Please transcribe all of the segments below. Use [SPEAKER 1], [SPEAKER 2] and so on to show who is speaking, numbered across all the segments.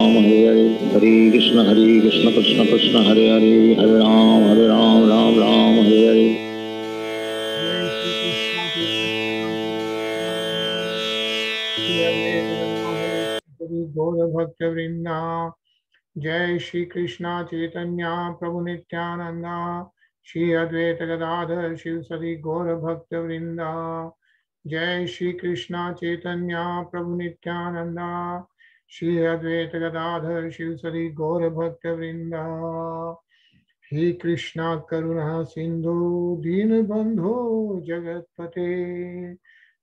[SPEAKER 1] हरे कृष्ण कृष्ण कृष्ण हरे हरे राम राम राम हरे हरे।
[SPEAKER 2] गौर भक्त वृंदा जय श्री कृष्णा चैतन्य प्रभु नित्यानंदा श्री अद्वैत गदाधर शिव सदी गौर भक्त वृंदा जय श्री कृष्णा चैतन्य प्रभु नित्यानंदा श्री अद्वैत गदाधर शिव सदी गौर भक्त वृंदा। हे कृष्णा करुणा सिंधु दीन बंधो जगतपते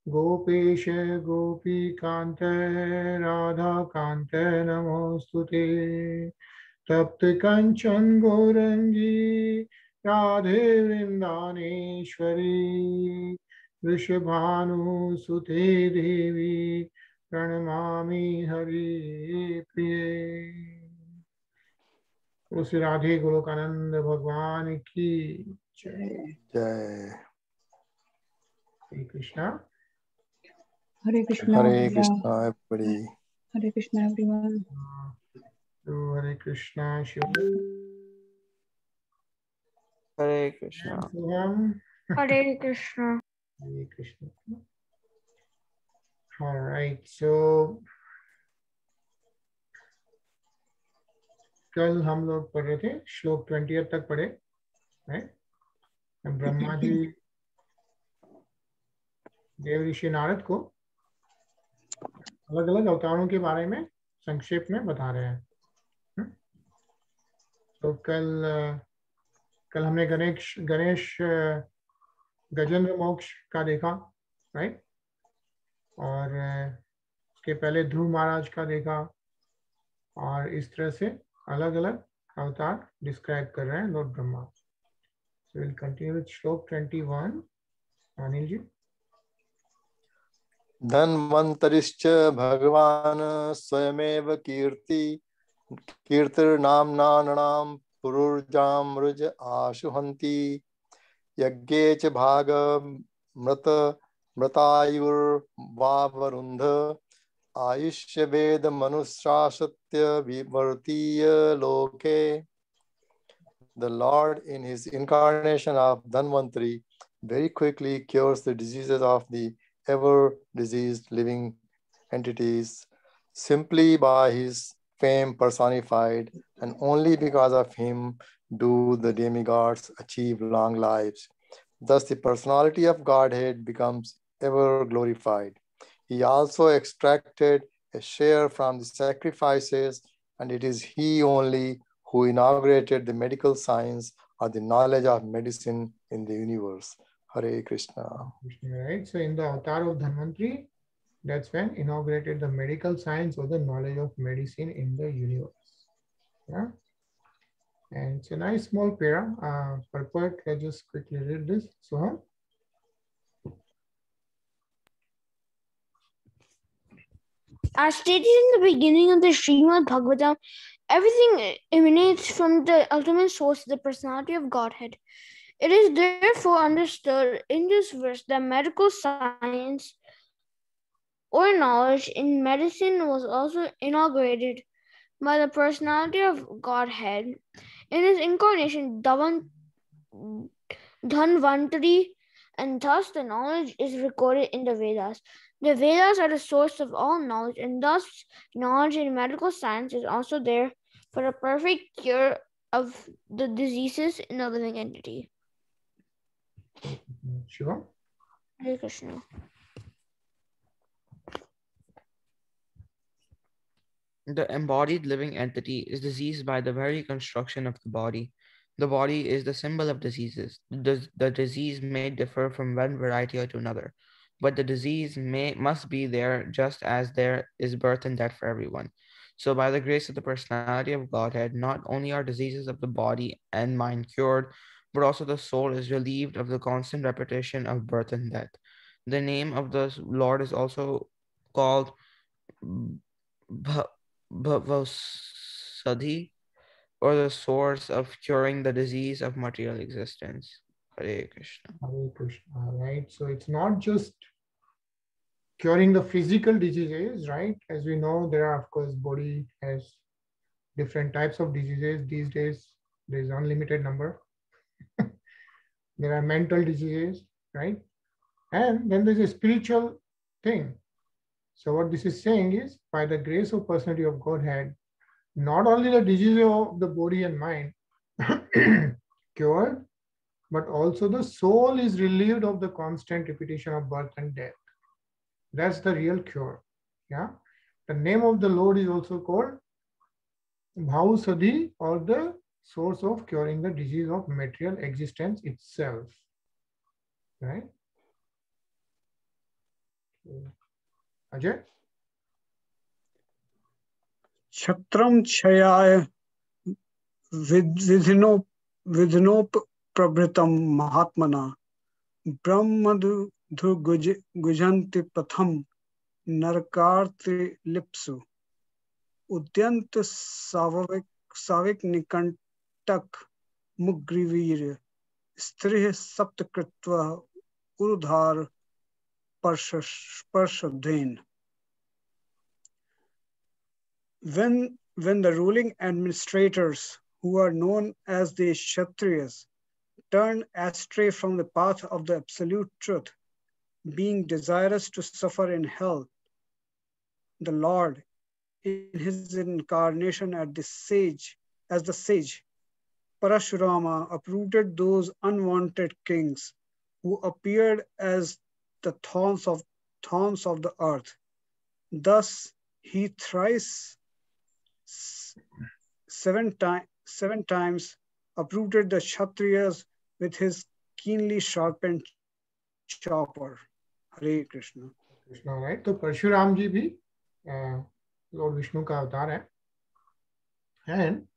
[SPEAKER 2] गोपेश गोपी कांत राधा कांत नमोस्तुते तप्त कंचन गौरंगी राधे वृंदानेश्वरी वृषभानुसुते देवी प्रणमामि हरि प्रिये। उस राधे गोलोकानंद भगवान की जय
[SPEAKER 3] जय।
[SPEAKER 2] Shri Krishna.
[SPEAKER 4] Hare Krishna.
[SPEAKER 3] Hare Krishna everybody.
[SPEAKER 4] Hare Krishna everyone.
[SPEAKER 2] तो हरे कृष्णा शिव
[SPEAKER 5] हरे कृष्णा।
[SPEAKER 6] हरे कृष्णा।
[SPEAKER 2] हरे कृष्ण। All right, so कल हम लोग पढ़ रहे थे श्लोक 20 तक पढ़े, right? ब्रह्मा जी देव ऋषि नारद को अलग अलग अवतारों के बारे में संक्षेप में बता रहे हैं। तो कल हमने गणेश गजेंद्र मोक्ष का देखा, राइट? और उसके पहले ध्रुव महाराज का देखा, और इस तरह से अलग अलग अवतार डिस्क्राइब कर रहे हैं Lord Brahma. So we'll continue with श्लोक 21. अनिल जी।
[SPEAKER 3] धन्वन्तरिश्च भगवान् स्वयमेव कीर्तिर्नाम्नानां पुरुर्जामृज आशुहन्ति यज्ञे च मृतायुर्वावरुन्ध आयुष्य वेद मनुष्यासत्य विवर्तीय लोके। The Lord in his incarnation of Dhanvantari very quickly cures the diseases of the ever diseased living entities simply by his fame personified, and only because of him do the demigods achieve long lives. Thus the personality of Godhead becomes ever glorified. He also extracted a share from the sacrifices, and it is he only who inaugurated the medical science or the knowledge of medicine in the universe. Hare Krishna.
[SPEAKER 2] Right. So in the avatar of Dhanvantari, that's when inaugurated the medical science or the knowledge of medicine in the universe. Yeah. And it's a nice small para. Purport, let's just quickly read this. So,
[SPEAKER 6] as stated in the beginning of the Srimad Bhagavatam, everything emanates from the ultimate source, the personality of Godhead. It is therefore understood in this verse that medical science or knowledge in medicine was also inaugurated by the personality of Godhead in his incarnation, Dhanvantari, and thus the knowledge is recorded in the Vedas. The Vedas are the source of all knowledge, and thus knowledge in medical science is also there for the perfect cure of the diseases in the living entity.
[SPEAKER 2] sure.
[SPEAKER 6] Hare Krishna.
[SPEAKER 5] The embodied living entity is diseased by the very construction of the body. The body is the symbol of diseases. The disease may differ from one variety to another, but the disease must be there just as there is birth and death for everyone. So by the grace of the personality of Godhead, not only are diseases of the body and mind cured, but also the soul is relieved of the constant repetition of birth and death. The name of the Lord is also called Bhavasadhi, or the source of curing the disease of material existence. Hare Krishna.
[SPEAKER 2] Hare Krishna, right? So it's not just curing the physical diseases, right? As we know, there are, of course, body has different types of diseases. These days, there is unlimited number. There are mental diseases, right? And then there's a spiritual thing. So what this is saying is, by the grace of personality of Godhead, not only the disease of the body and mind cured, but also the soul is relieved of the constant repetition of birth and death. That's the real cure. Yeah. The name of the Lord is also called Bhausadhi, or the source of curing the disease of material existence itself. Right? Ajay?
[SPEAKER 7] Kshatram Chayaya Vidhinop Mahatmana Brahmadhu Gujanti Patham Narkarti Lipsu Udyant Savik Nikantak Mugrivir Strih Saptakritva Urudhar Parshadhen. When the ruling administrators, who are known as the Kshatriyas, turn astray from the path of the absolute truth, being desirous to suffer in hell, the Lord, in his incarnation as the sage, Parashurama, uprooted those unwanted kings who appeared as the thorns of the earth. Thus, he thrice seven times uprooted the Kshatriyas with his keenly sharpened chopper. Hare Krishna.
[SPEAKER 2] Krishna, right? तो परशुराम जी भी Lord Vishnu का अवतार है, and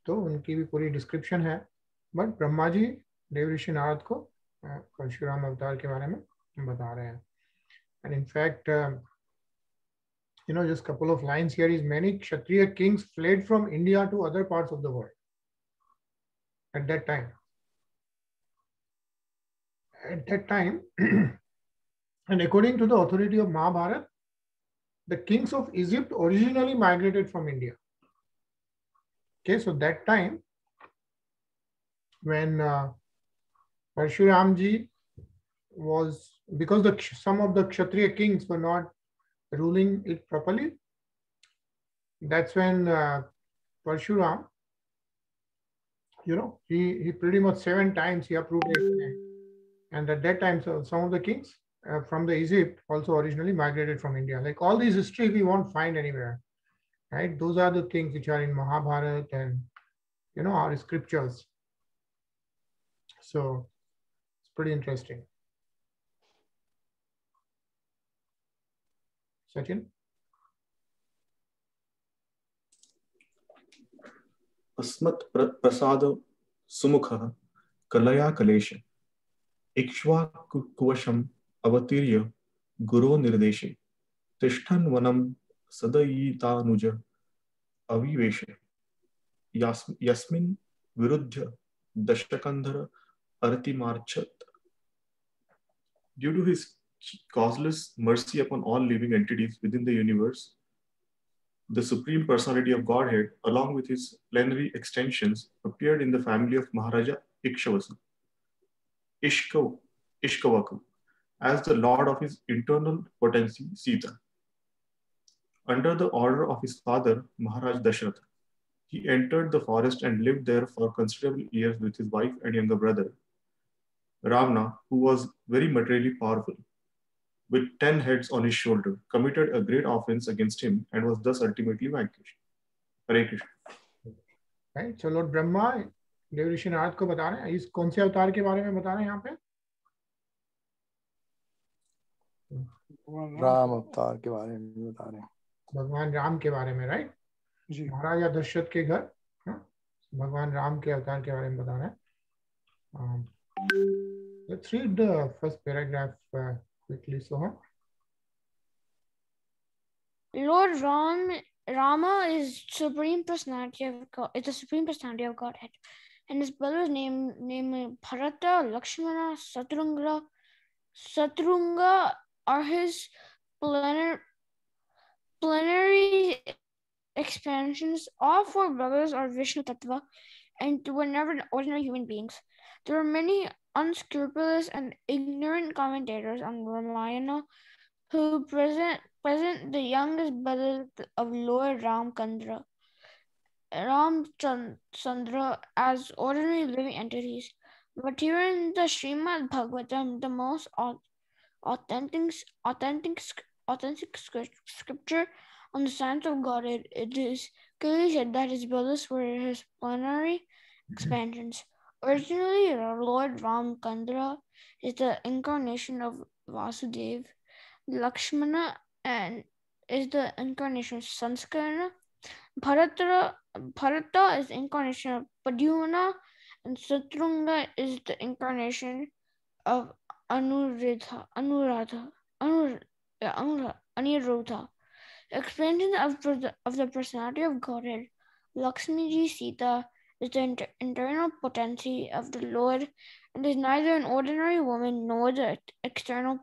[SPEAKER 2] तो उनकी भी पूरी description है, बट ब्रह्मा जी देवऋषि नारद को परशुराम अवतार के बारे में बता रहे हैं. And in fact, just couple of lines here is, many Kshatriya kings fled from India to other parts of the world at that time. And according to the authority of Mahabharata, the kings of Egypt originally migrated from India. Okay, so that time when Parshuram ji was, because some of the Kshatriya kings were not ruling it properly, that's when Parshuram, he pretty much 7 times he approved it. And at that time, so some of the kings from the Egypt also originally migrated from India. Like all these history we won't find anywhere, right? Those are the things which are in Mahabharata and our scriptures. So it's pretty interesting. Sachin?
[SPEAKER 8] अस्मत् प्रसाद सुमुखः कलया कलेश इक्ष्वाकुवशम् अवतीर्य गुरो निर्देशे तिष्ठन् वनं सदयितानुज अविवेश यस्मिन् विरुद्ध दशकन्धर अर्तिमार्च्छत्. Due to his causeless mercy upon all living entities within the universe, the Supreme Personality of Godhead, along with his plenary extensions, appeared in the family of Maharaja Ishkavaku as the lord of his internal potency, Sita. Under the order of his father, Maharaj Dashrath, he entered the forest and lived there for considerable years with his wife and younger brother, Ravana, who was very materially powerful, with 10 heads on his shoulder, committed a great offense against him and was thus ultimately vanquished. Hare Krishna.
[SPEAKER 2] Right, so Lord Brahma Devrishi Narad को बता रहे हैं, इस कौन से अवतार के बारे में बता रहे हैं यहाँ पे?
[SPEAKER 3] राम अवतार के बारे में बता रहे हैं,
[SPEAKER 2] भगवान राम के बारे में, राइट? महाराजा दशरथ के घर भगवान राम के अवतार के बारे में बता रहे हैं. Let's read the first paragraph quickly, Soha.
[SPEAKER 6] Lord Rama is supreme personality of God. It's the supreme personality of Godhead, and his brothers named Bharata, Lakshmana, Satrunga are his plenary expansions. All four brothers are Vishnu Tattva and were never ordinary human beings. There are many unscrupulous and ignorant commentators on Ramayana who present the youngest brother of Lord Ramchandra as ordinary living entities. But here in the Srimad Bhagavatam, the most authentic scripture on the science of Godhead, it is clearly said that his brothers were his plenary expansions. Originally, Lord Ramchandra is the incarnation of Vasudeva. Lakshmana and is the incarnation of Sanskarna. Bharata is the incarnation of Pradyumna, and Satrunga is the incarnation of Aniruddha. Expansion of the personality of Godhead. Lakshmi Ji Sita is the internal potency of the Lord and is neither an ordinary woman nor the external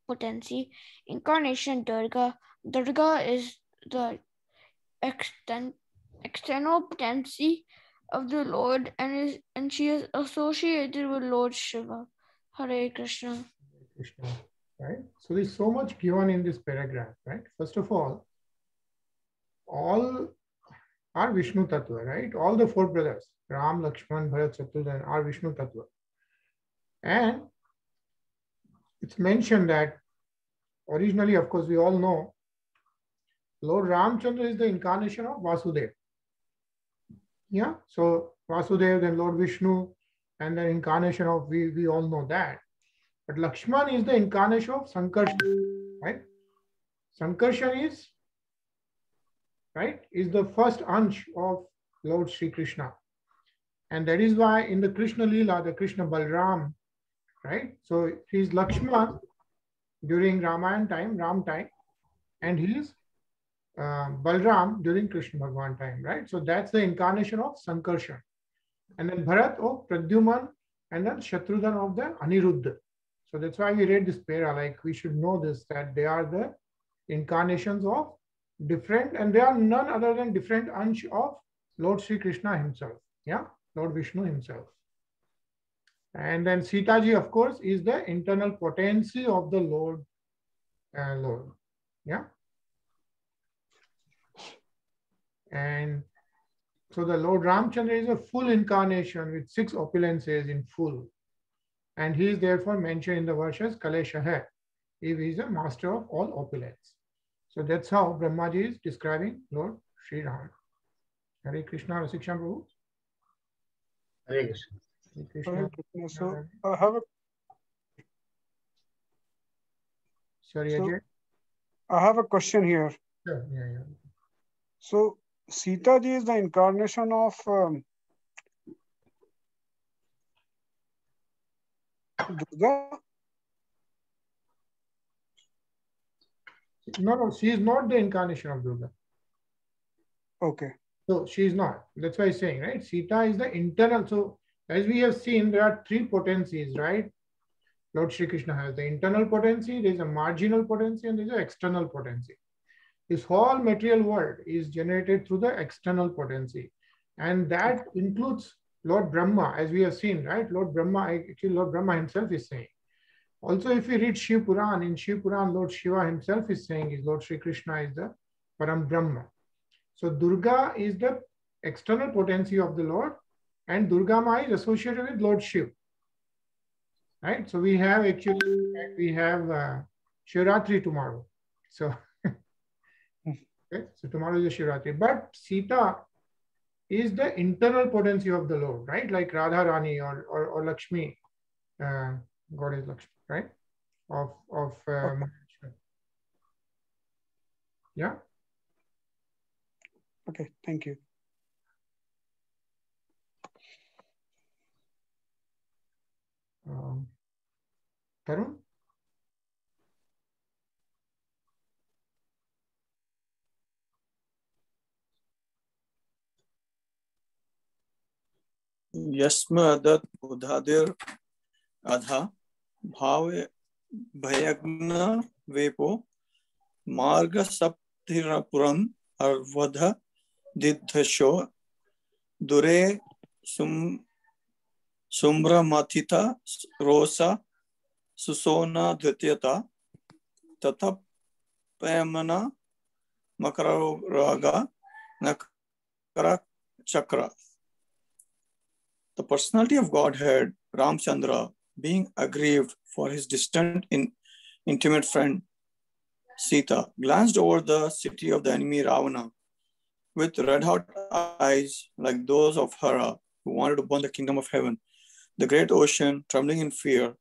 [SPEAKER 6] potency. Incarnation Durga. Durga is the external potency of the Lord and she is associated with Lord Shiva. Hare Krishna.
[SPEAKER 2] Krishna, right? So there's so much given in this paragraph, right? First of all are Vishnu Tattva, right? All the four brothers, Ram, Lakshman, Bharat, Shatrughan, are Vishnu Tattva. And it's mentioned that originally, of course, we all know Lord Ramchandra is the incarnation of Vasudeva. Yeah, so Vasudeva, then Lord Vishnu, and the incarnation of, we all know that. But Lakshman is the incarnation of Sankarshan, right? Sankarshan is the first ansh of Lord Sri Krishna. And that is why in the Krishna Leela, the Krishna Balram, right? So he is Lakshman during Ramayana time, Ram time, and he is Balram during Krishna Bhagwan time, right? So that's the incarnation of Sankarshan. And then Bharat of Pradyuman, and then Shatrughan of the Aniruddha. So that's why we read this para, like we should know this, that they are the incarnations of different, and they are none other than different ansh of Lord Sri Krishna himself, yeah, Lord Vishnu himself. And then Sita Ji, of course, is the internal potency of the Lord, yeah. And so the Lord Ramchandra is a full incarnation with 6 opulences in full. And he is therefore mentioned in the verses Kalesha. He is a master of all opulence. So that's how Brahmaji is describing Lord Sri Ram. Hare Krishna, Rasikshan Prabhu.
[SPEAKER 1] Hare Krishna.
[SPEAKER 2] Hare Krishna.
[SPEAKER 7] Hare Krishna. So I have a
[SPEAKER 2] Ajay.
[SPEAKER 7] I have a question here.
[SPEAKER 2] Sure. Yeah.
[SPEAKER 7] So Sita Ji is the incarnation of Durga?
[SPEAKER 2] No, she is not the incarnation of Durga.
[SPEAKER 7] Okay.
[SPEAKER 2] So she is not. That's why I'm saying, right? Sita is the internal. So as we have seen, there are 3 potencies, right? Lord Shri Krishna has the internal potency, there is a marginal potency, and there is an external potency. This whole material world is generated through the external potency. And that includes Lord Brahma, as we have seen, right? Lord Brahma himself is saying. Also, if we read Shiv Puran, in Shiv Puran, Lord Shiva himself is saying is Lord Shri Krishna is the Param Brahma. So Durga is the external potency of the Lord, and Durga Ma is associated with Lord Shiv. Right? So we have Shivratri tomorrow. So, okay, so tomorrow is Shivratri. But Sita is the internal potency of the Lord, right? Like Radha Rani or Lakshmi, Goddess Lakshmi, right? Of yeah.
[SPEAKER 7] Okay, thank you.
[SPEAKER 2] Tarun?
[SPEAKER 9] यस्मादत उदादिर अधा भावे भयग्न वेपो मार्ग सप्तिरपुरन अर्वध Didhasho Dure Sumbra Mathita Rosa Susona Dhityata Tata Pamana Makaraga Nakara Chakra. The personality of Godhead, Ramchandra, being aggrieved for his distant intimate friend Sita, glanced over the city of the enemy Ravana with red-hot eyes like those of Hara, who wanted to burn the kingdom of heaven. The great ocean, trembling in fear,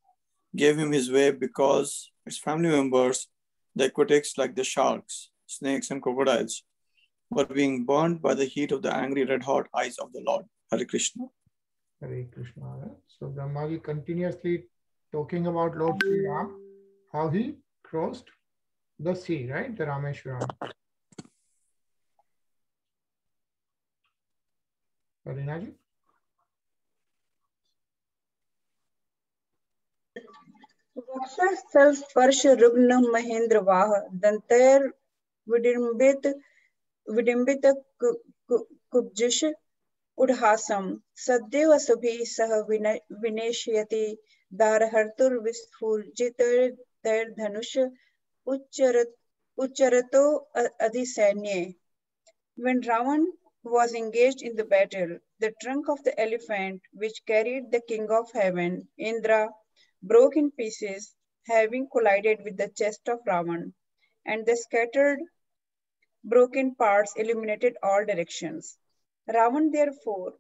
[SPEAKER 9] gave him his way because its family members, the aquatics like the sharks, snakes, and crocodiles, were being burned by the heat of the angry red-hot eyes of the Lord. Hare Krishna.
[SPEAKER 2] Hare Krishna. Right? So Brahmaji continuously talking about Lord Sri Ram, how he crossed the sea, right? The Rameshwaram. Parinaji?
[SPEAKER 4] वक्षस्थल स्पर्श रुग्ण महेंद्र वाह दंतैर विडिंबित कुब्जिश उड्हासम सद्देव सुभि सह विनेशयति दारहर्तुर्विस्फुजितैर्धनुष उच्चरतो अधिसैन्ये. When Ravan was engaged in the battle, the trunk of the elephant which carried the king of heaven, Indra, broke in pieces, having collided with the chest of Ravan, and the scattered broken parts illuminated all directions. Ravan therefore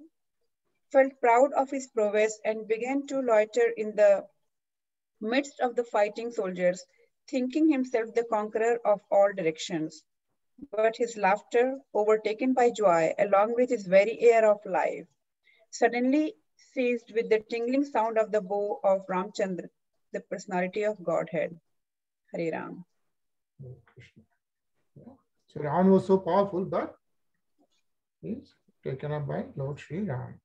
[SPEAKER 4] felt proud of his prowess and began to loiter in the midst of the fighting soldiers, thinking himself the conqueror of all directions. But his laughter, overtaken by joy, along with his very air of life, suddenly ceased with the tingling sound of the bow of Ramchandra, the personality of Godhead. Hare Ram.
[SPEAKER 2] So Ram was so powerful, but he's taken up by Lord Sri Ram.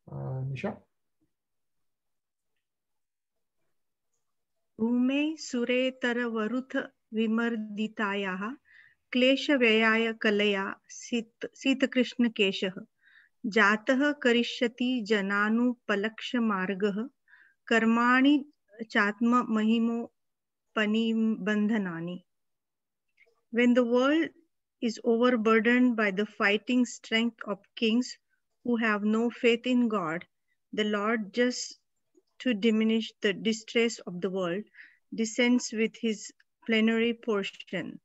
[SPEAKER 2] Nisha?
[SPEAKER 10] भूमे सुरेतरवरुथ विमर्दितायाः क्लेशव्ययाय कलया सीतकृष्णकेशः जातः करिष्यति जनानुपलक्ष्यमार्गः कर्माणि चात्ममहिमोपनिबन्धनानि. When the world is overburdened by the fighting strength of kings who have no faith in God, the Lord, just to diminish the distress of the world, descends with his plenary portion.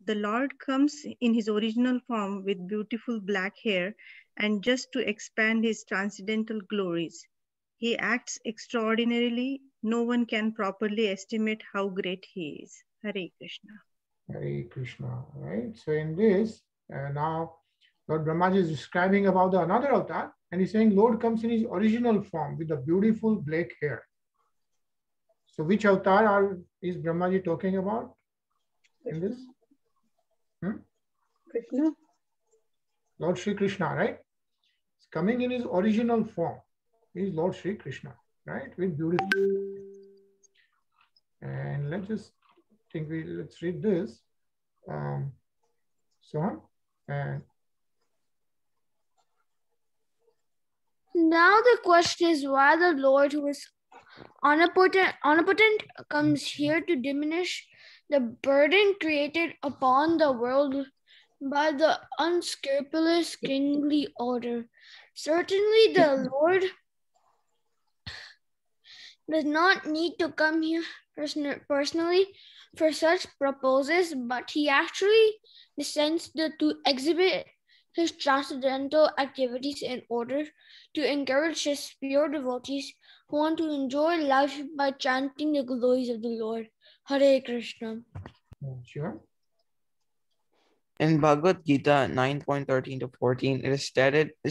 [SPEAKER 10] The Lord comes in his original form with beautiful black hair and just to expand his transcendental glories. He acts extraordinarily. No one can properly estimate how great he is. Hare Krishna.
[SPEAKER 2] Hare Krishna, right? So in this, now Lord Brahmaji is describing about the another avatar, and he's saying Lord comes in his original form with the beautiful black hair. So which avatar is Brahmaji talking about in this?
[SPEAKER 4] Krishna.
[SPEAKER 2] Lord Sri Krishna, right? He's coming in his original form. He is Lord Sri Krishna, right? With beautiful. And let's read this. And
[SPEAKER 6] now the question is why the Lord, who is omnipotent, comes here to diminish the burden created upon the world by the unscrupulous kingly order. Certainly the Lord does not need to come here personally for such purposes, but he actually descends to exhibit his transcendental activities in order to encourage his pure devotees who want to enjoy life by chanting the glories of the Lord. Hare Krishna.
[SPEAKER 2] Sure.
[SPEAKER 5] In Bhagavad Gita 9.13 to 14, it is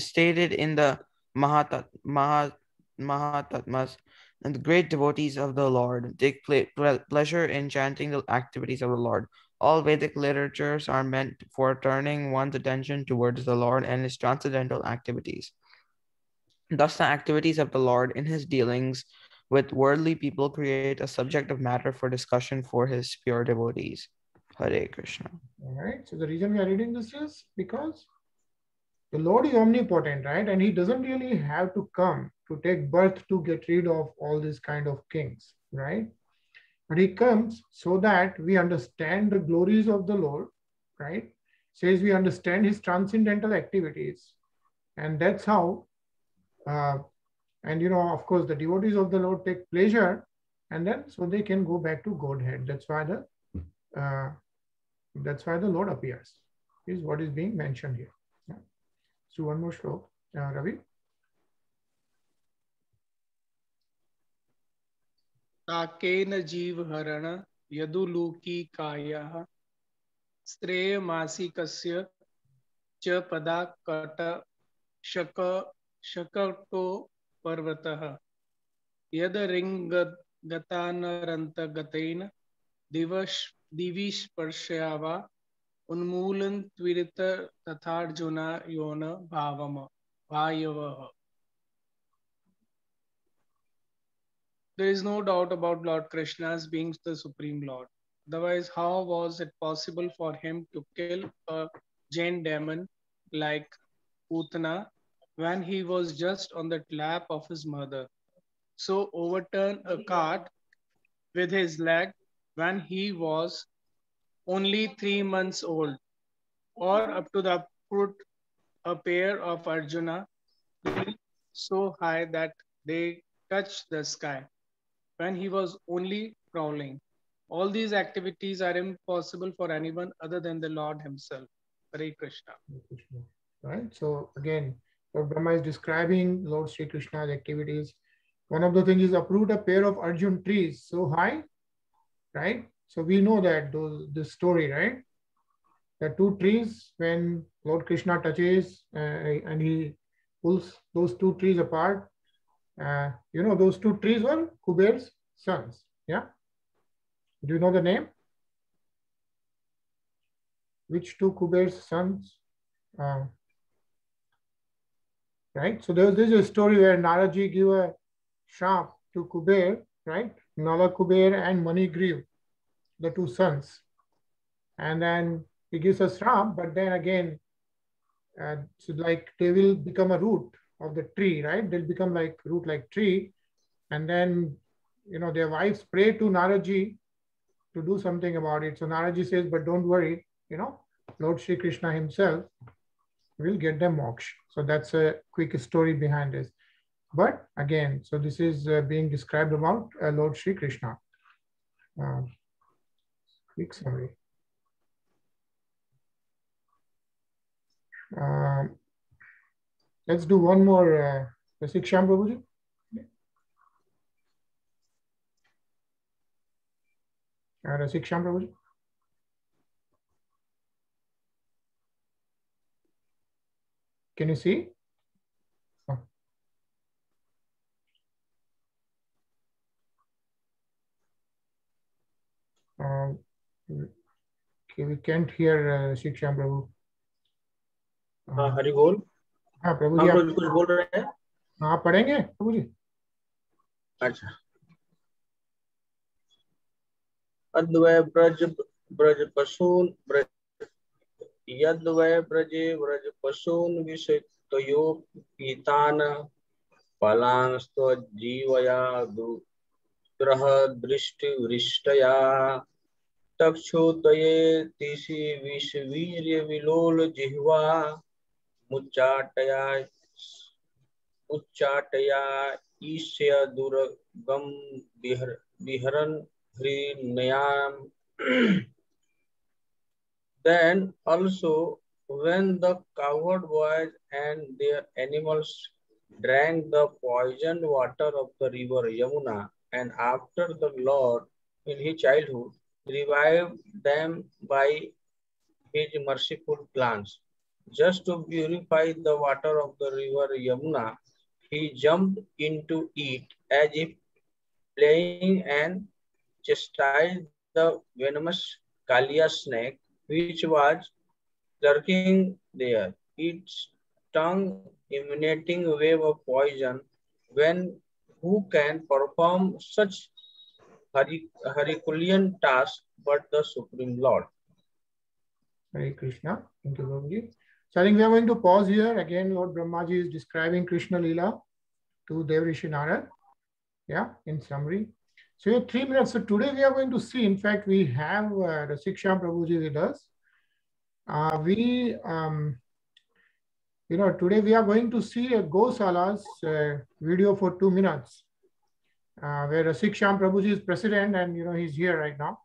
[SPEAKER 5] stated in the Mahatatmas and the great devotees of the Lord take pleasure in chanting the activities of the Lord. All Vedic literatures are meant for turning one's attention towards the Lord and his transcendental activities. Thus, the activities of the Lord in his dealings with worldly people create a subject of matter for discussion for his pure devotees. Hare Krishna.
[SPEAKER 2] All right. So the reason we are reading this is because the Lord is omnipotent, right? And he doesn't really have to come to take birth to get rid of all these kind of kings, right? But he comes so that we understand the glories of the Lord, right? Says we understand his transcendental activities. And that's how, and of course, the devotees of the Lord take pleasure, and then so they can go back to Godhead. That's why the Lord appears, is what is being mentioned here. Yeah. So one more shlok, Ravi.
[SPEAKER 11] ताकेन जीवहरण यदुलूकीकायाः श्रेयमासिकस्य च पदाकट शकटो पर्वतः यदरिङ्गतानरन्तगतेन दिविस्पर्शया वा उन्मूलन त्वरित तथार्जुना योन भायवः. There is no doubt about Lord Krishna as being the Supreme Lord. Otherwise, how was it possible for him to kill a Jain demon like Putana when he was just on the lap of his mother? So overturn a cart with his leg when he was only 3 months old, or up to the foot a pair of Arjuna so high that they touched the sky when he was only crawling. All these activities are impossible for anyone other than the Lord himself. Hare Krishna.
[SPEAKER 2] Right. So again, Lord Brahma is describing Lord Sri Krishna's activities. One of the things is uproot a pair of Arjun trees so high, right? So we know that this story, right? The two trees, when Lord Krishna touches and he pulls those two trees apart, those two trees were Kuber's sons. Yeah. Do you know the name? Which two Kuber's sons? Right. So there's a story where Naraji gave a shrap to Kuber, right? Nala Kuber and Manigriv, the two sons. And then he gives a shrap, but then again, so like they will become a root of the tree, right? They'll become like root like tree. And then, their wives pray to Naraji to do something about it. So Naraji says, but don't worry, Lord Sri Krishna himself will get them moksha. So that's a quick story behind this. But again, so this is being described about Lord Sri Krishna. Quick summary. Let's do one more. Siksham Prabhuji. Siksham Prabhuji. Can you see? Oh. Okay, we can't hear Siksham Prabhu.
[SPEAKER 1] Hari बोल.
[SPEAKER 2] हाँ प्रभु जी,
[SPEAKER 1] आप कुछ बोल रहे हैं?
[SPEAKER 2] आप पढ़ेंगे प्रभु जी?
[SPEAKER 1] अच्छा. अद्वै ब्रज पशून ब्रज यद्वै ब्रजे ब्रज पशून विषयो पीतान फलांस्तो जीवया दुग्रह दृष्टि वृष्टया तक्षोतये तिसि विषवीर्य विलोल जिह्वा उच्चाटया ईश्य दुर्गम विहरन हृनयाम. Then also when the cowherd boys and their animals drank the poisoned water of the river Yamuna, and after the Lord in his childhood revived them by his merciful plans, just to purify the water of the river Yamuna, he jumped into it as if playing and chastised the venomous Kalia snake, which was lurking there, its tongue emanating a wave of poison. When who can perform such Herculean task but the Supreme Lord?
[SPEAKER 2] Hare Krishna. Thank you, Prabhuji. So I think we are going to pause here. Again, Lord Brahmaji is describing Krishna Leela to Devrishi Narad. Yeah, in summary. So we have 3 minutes. So today we are going to see, in fact, we have Rasikshyam Prabhuji with us. Today we are going to see a Gosala's video for 2 minutes, where Rasikshyam Prabhuji is president, and he's here right now.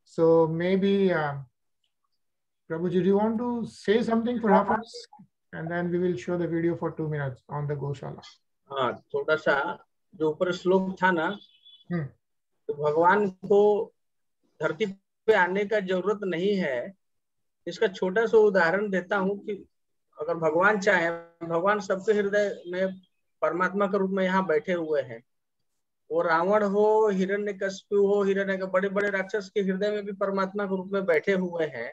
[SPEAKER 2] So maybe Prabhuji, do you want to say something for half an hour, and then we will show the video for 2 minutes on the Gosala.
[SPEAKER 1] हाँ, थोड़ा सा जो ऊपर श्लोक था ना, तो भगवान को धरती पे आने का जरूरत नहीं है। इसका छोटा सा उदाहरण देता हूँ कि अगर भगवान चाहे, भगवान सबके हृदय में परमात्मा के रूप में यहाँ बैठे हुए हैं। वो रावण हो, हिरण्यकशिपु हो, हिरण्य बड़े बड़े राक्षस के हृदय में भी परमात्मा के रूप में बैठे हुए हैं।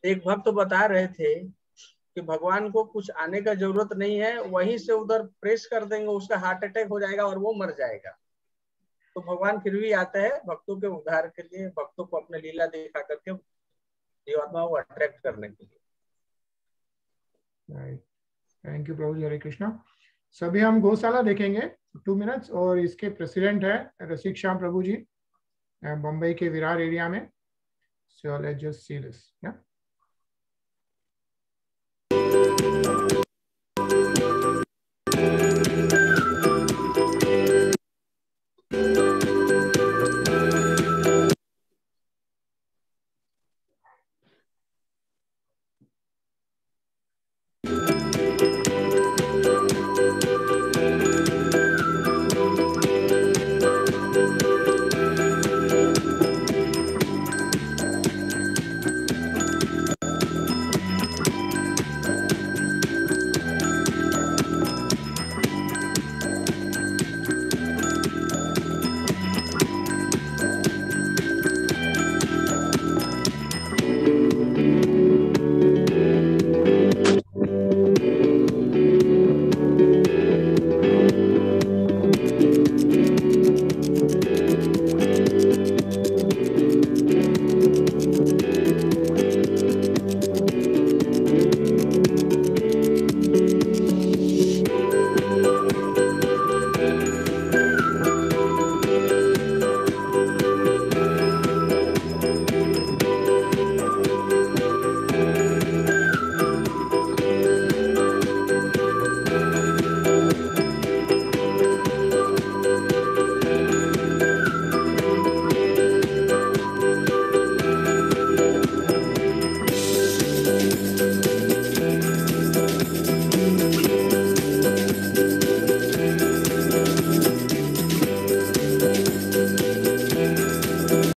[SPEAKER 1] एक भक्त तो बता रहे थे कि भगवान को कुछ आने का जरूरत नहीं है, वहीं से उधर प्रेस कर देंगे, उसका हार्ट अटैक हो जाएगा और वो मर जाएगा। तो भगवान फिर भी आते हैं भक्तों के उद्धार के लिए, भक्तों को अपने लीला दिखा करके जीवात्मा को अट्रैक्ट करने के लिए।
[SPEAKER 2] थैंक यू प्रभु जी। हरे कृष्णा। सभी हम गौशाला देखेंगे 2 मिनट्स, और इसके प्रेसिडेंट है रसिकश्याम प्रभु जी, बम्बई के विरार एरिया में। So let's just see this.